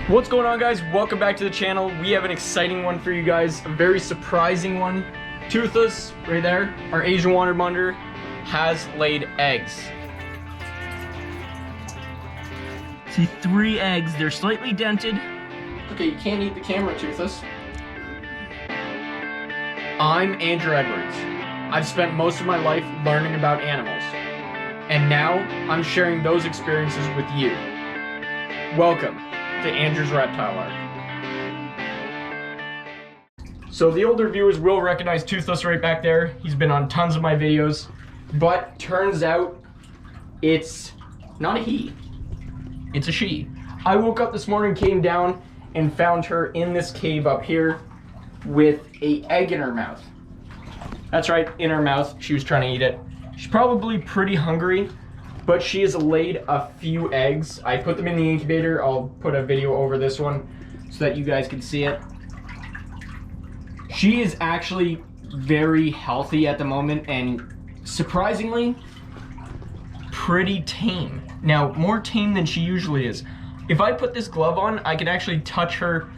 What's going on, guys? Welcome back to the channel. We have an exciting one for you guys, a very surprising one. Toothless, right there, our Asian water monitor, has laid eggs. See, 3 eggs. They're slightly dented. Okay, you can't eat the camera, Toothless. I'm Andrew Edwards. I've spent most of my life learning about animals, and now I'm sharing those experiences with you. Welcome to Andrew's Reptile Arc. So the older viewers will recognize Toothless right back there. He's been on tons of my videos, but turns out it's not a he, it's a she. I woke up this morning, came down, and found her in this cave up here with an egg in her mouth. That's right, in her mouth. She was trying to eat it. She's probably pretty hungry, but she has laid a few eggs. I put them in the incubator. I'll put a video over this one so that you guys can see it. She is actually very healthy at the moment and surprisingly pretty tame. Now, more tame than she usually is. If I put this glove on, I can actually touch her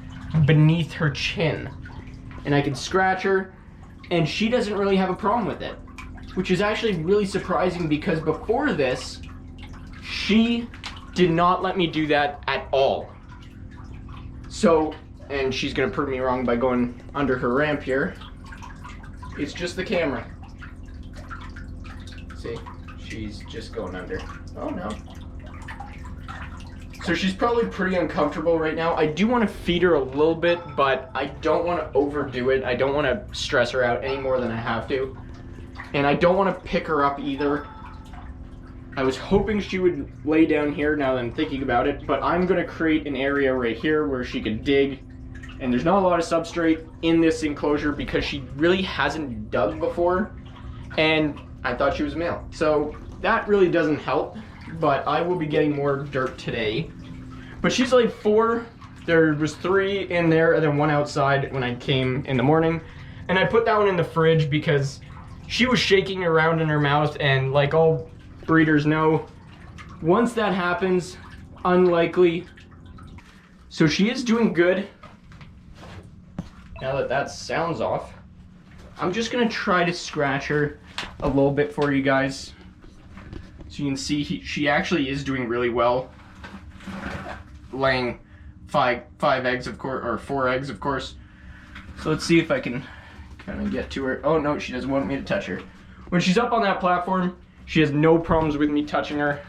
beneath her chin and I can scratch her, and she doesn't really have a problem with it, which is actually really surprising because before this, she did not let me do that at all. So, and she's gonna prove me wrong by going under her ramp here. It's just the camera. See, she's just going under. Oh no. So she's probably pretty uncomfortable right now. I do want to feed her a little bit, but I don't want to overdo it. I don't want to stress her out any more than I have to. And I don't want to pick her up either. I was hoping she would lay down here now that I'm thinking about it, but I'm going to create an area right here where she could dig. And there's not a lot of substrate in this enclosure because she really hasn't dug before. And I thought she was male. So that really doesn't help, but I will be getting more dirt today. But she's laid 4. There was 3 in there and then 1 outside when I came in the morning. And I put that one in the fridge because she was shaking around in her mouth, and like all breeders know, once that happens, unlikely. So she is doing good. Now that that sounds off, I'm just gonna try to scratch her a little bit for you guys. So you can see she actually is doing really well, laying 5 eggs, of course, or 4 eggs, of course. So let's see if I can kind of get to her. Oh no, she doesn't want me to touch her. When she's up on that platform, she has no problems with me touching her,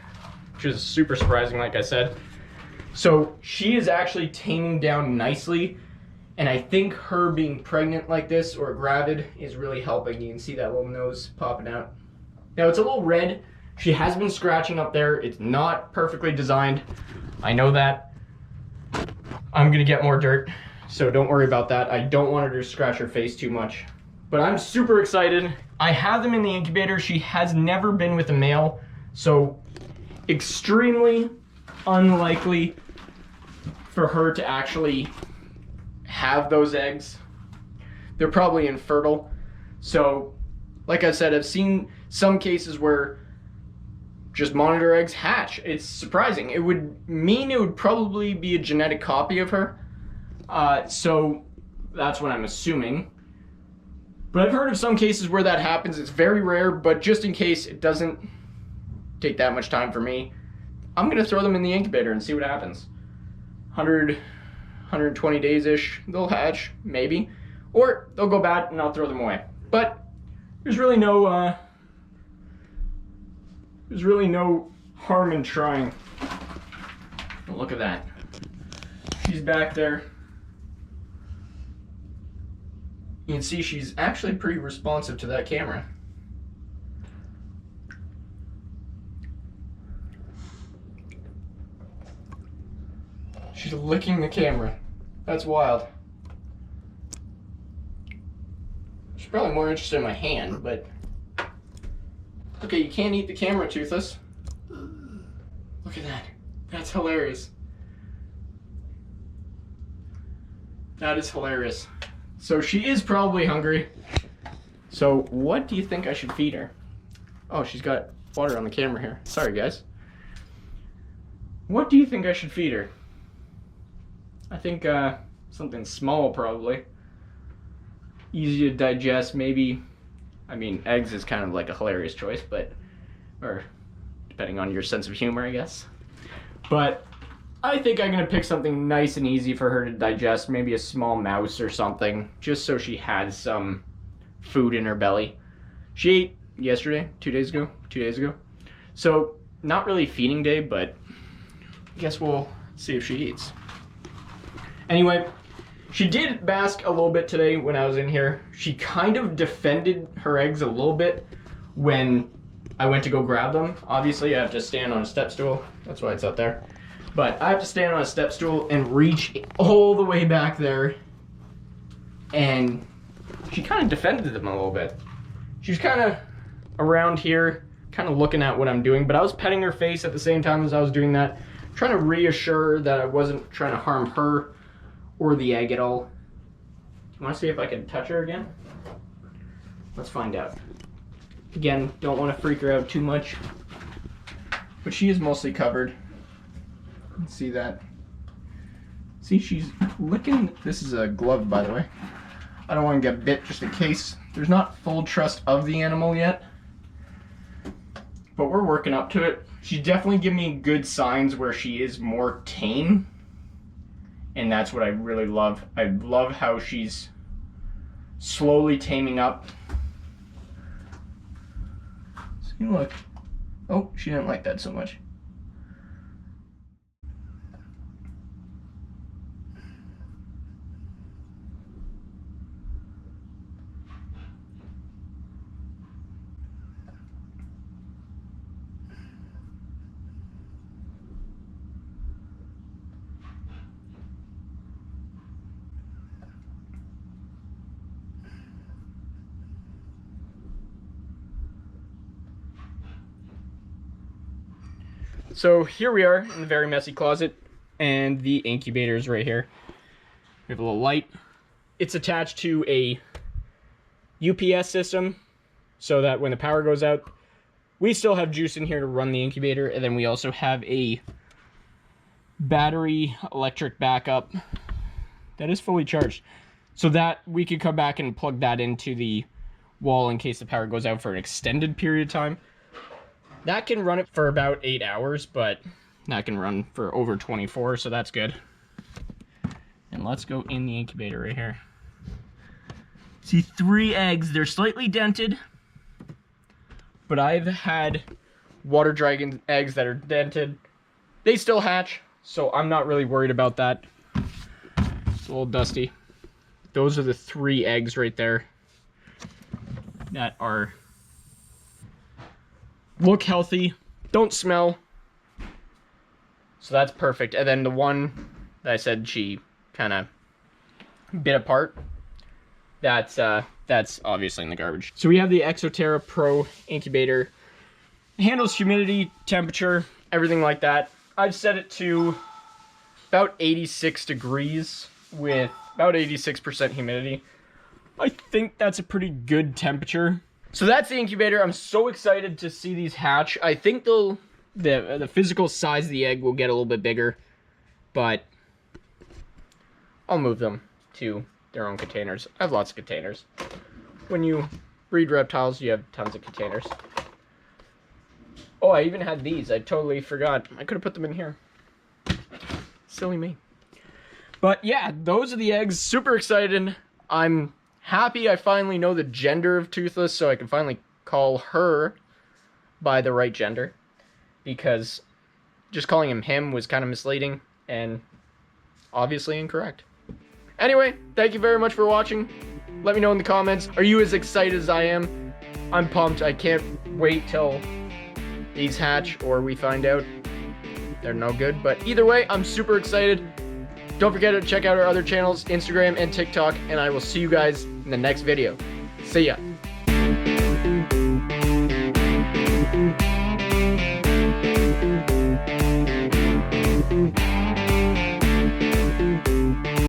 which is super surprising, like I said. So she is actually taming down nicely, and I think her being pregnant like this or gravid is really helping. You can see that little nose popping out. Now it's a little red. She has been scratching up there. It's not perfectly designed. I know that. I'm gonna get more dirt, so don't worry about that. I don't want her to scratch her face too much. But I'm super excited. I have them in the incubator. She has never been with a male, so extremely unlikely for her to actually have those eggs. They're probably infertile. So, like I said, I've seen some cases where just monitor eggs hatch. It's surprising. It would mean it would probably be a genetic copy of her. So that's what I'm assuming. But I've heard of some cases where that happens. It's very rare, but just in case it doesn't take that much time for me, I'm gonna throw them in the incubator and see what happens. 120 days-ish, they'll hatch, maybe. Or they'll go bad and I'll throw them away. But there's really no harm in trying. Look at that. She's back there. You can see she's actually pretty responsive to that camera. She's licking the camera. That's wild. She's probably more interested in my hand, but... Okay, you can't eat the camera, Toothless. Look at that. That's hilarious. That is hilarious. So she is probably hungry. So what do you think I should feed her? Oh, she's got water on the camera here. Sorry, guys. What do you think I should feed her? I think something small probably. Easy to digest, maybe. I mean, eggs is kind of like a hilarious choice, but, or depending on your sense of humor, I guess. But I think I'm gonna pick something nice and easy for her to digest, maybe a small mouse or something, just so she has some food in her belly. She ate yesterday, 2 days ago. So not really feeding day, but I guess we'll see if she eats. Anyway, she did bask a little bit today when I was in here. She kind of defended her eggs a little bit when I went to go grab them. Obviously, I have to stand on a step stool. That's why it's up there. But I have to stand on a step stool and reach all the way back there. And she kind of defended them a little bit. She was kind of around here, kind of looking at what I'm doing. But I was petting her face at the same time as I was doing that, trying to reassure her that I wasn't trying to harm her or the egg at all. You want to see if I can touch her again? Let's find out. Again, don't want to freak her out too much, but she is mostly covered. Let's see that. See, she's licking. This is a glove, by the way. I don't want to get bit just in case. There's not full trust of the animal yet, but we're working up to it. She's definitely giving me good signs where she is more tame, and that's what I really love. I love how she's slowly taming up. See, look. Oh, she didn't like that so much. So here we are in the very messy closet, and the incubator is right here. We have a little light. It's attached to a UPS system so that when the power goes out, we still have juice in here to run the incubator, and then we also have a battery electric backup that is fully charged, so that we could come back and plug that into the wall in case the power goes out for an extended period of time. That can run it for about 8 hours, but that can run for over 24, so that's good. And let's go in the incubator right here. See, 3 eggs. They're slightly dented, but I've had water dragon eggs that are dented. They still hatch, so I'm not really worried about that. It's a little dusty. Those are the 3 eggs right there that are... look healthy, don't smell, so that's perfect. And then the one that I said she kind of bit apart, that's obviously in the garbage. So we have the Exoterra Pro incubator. It handles humidity, temperature, everything like that. I've set it to about 86 degrees with about 86% humidity. I think that's a pretty good temperature. So that's the incubator. I'm so excited to see these hatch. I think the physical size of the egg will get a little bit bigger, but I'll move them to their own containers. I have lots of containers. When you breed reptiles, you have tons of containers. Oh, I even had these. I totally forgot. I could have put them in here. Silly me. But yeah, those are the eggs. Super excited. I'm happy I finally know the gender of Toothless, so I can finally call her by the right gender, because just calling him was kind of misleading and obviously incorrect. Anyway, thank you very much for watching. Let me know in the comments, are you as excited as I am? I'm pumped. I can't wait till these hatch or we find out they're no good, but either way, I'm super excited. Don't forget to check out our other channels, Instagram and TikTok, and I will see you guys in the next video. See ya.